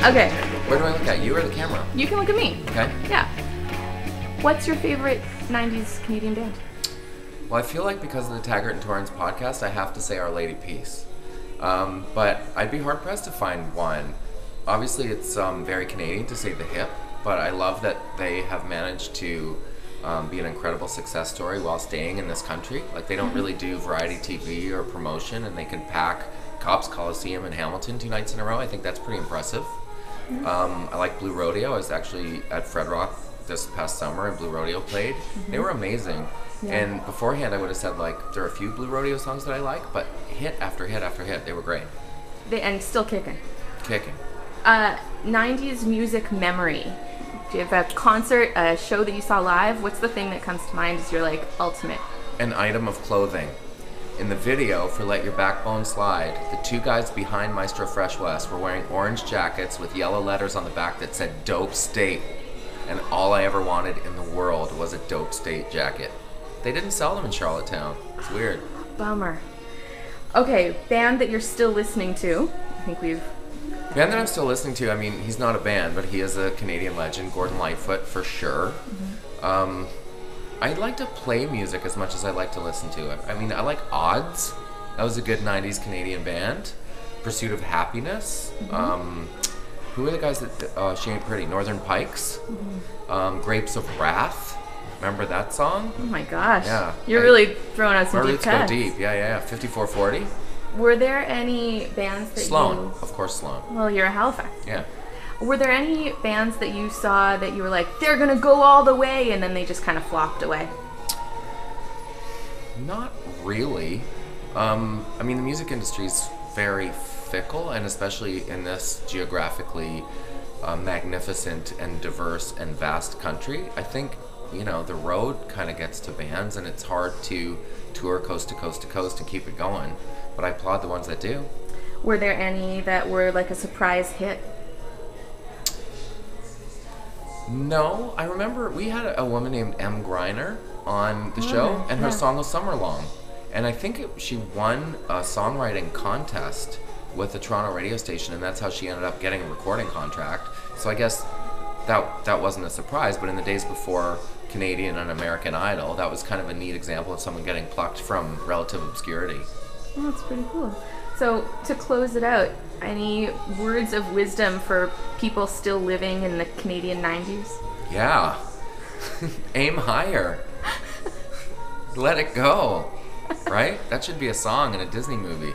Okay. Where do I look at? You or the camera? You can look at me. Okay. Yeah. What's your favorite 90s Canadian band? Well, I feel like because of the Taggart and Torrens podcast, I have to say Our Lady Peace. But I'd be hard-pressed to find one. Obviously, it's very Canadian, to say the hip, but I love that they have managed to be an incredible success story while staying in this country. Like, they don't really do variety TV or promotion, and they can pack Cops Coliseum in Hamilton 2 nights in a row. I think that's pretty impressive. I like Blue Rodeo. I was actually at Fred Rock this past summer, and Blue Rodeo played. They were amazing. Yeah. And beforehand, I would have said, like, there are a few Blue Rodeo songs that I like, but hit after hit after hit, they were great. And still kicking. Kicking. 90s music memory. Do you have a concert, a show that you saw live? What's the thing that comes to mind as your, like, ultimate? An item of clothing. In the video for Let Your Backbone Slide, the two guys behind Maestro Fresh West were wearing orange jackets with yellow letters on the back that said Dope State. And all I ever wanted in the world was a Dope State jacket. They didn't sell them in Charlottetown. It's weird. Bummer. Okay, band that you're still listening to. I think we've... Band that I'm still listening to, I mean, he's not a band, but he is a Canadian legend, Gordon Lightfoot, for sure. I like to play music as much as I like to listen to it. I mean, I like Odds. That was a good 90s Canadian band. Pursuit of Happiness. Who are the guys that, She Ain't Pretty? Northern Pikes. Grapes of Wrath. Remember that song? Oh my gosh. Yeah. You're really throwing out some Our deep roots go cuts. deep. Yeah. 5440. Were there any bands that Sloan. you... Of course, Sloan. Well, you're a Halifax. Yeah. Were there any bands that you saw that you were like, they're gonna go all the way, and then they just kind of flopped away? Not really. I mean, the music industry is very fickle, and especially in this geographically magnificent and diverse and vast country. I think, you know, the road kind of gets to bands, and it's hard to tour coast to coast to coast and keep it going. But I applaud the ones that do. Were there any that were like a surprise hit? No, I remember we had a woman named M. Griner on the show, and her song was Summer Long. And I think she won a songwriting contest with the Toronto radio station, and that's how she ended up getting a recording contract. So I guess that wasn't a surprise, but in the days before Canadian and American Idol, that was kind of a neat example of someone getting plucked from relative obscurity. Oh, that's pretty cool. So, to close it out, any words of wisdom for people still living in the Canadian 90s? Yeah. Aim higher. Let it go. Right? That should be a song in a Disney movie.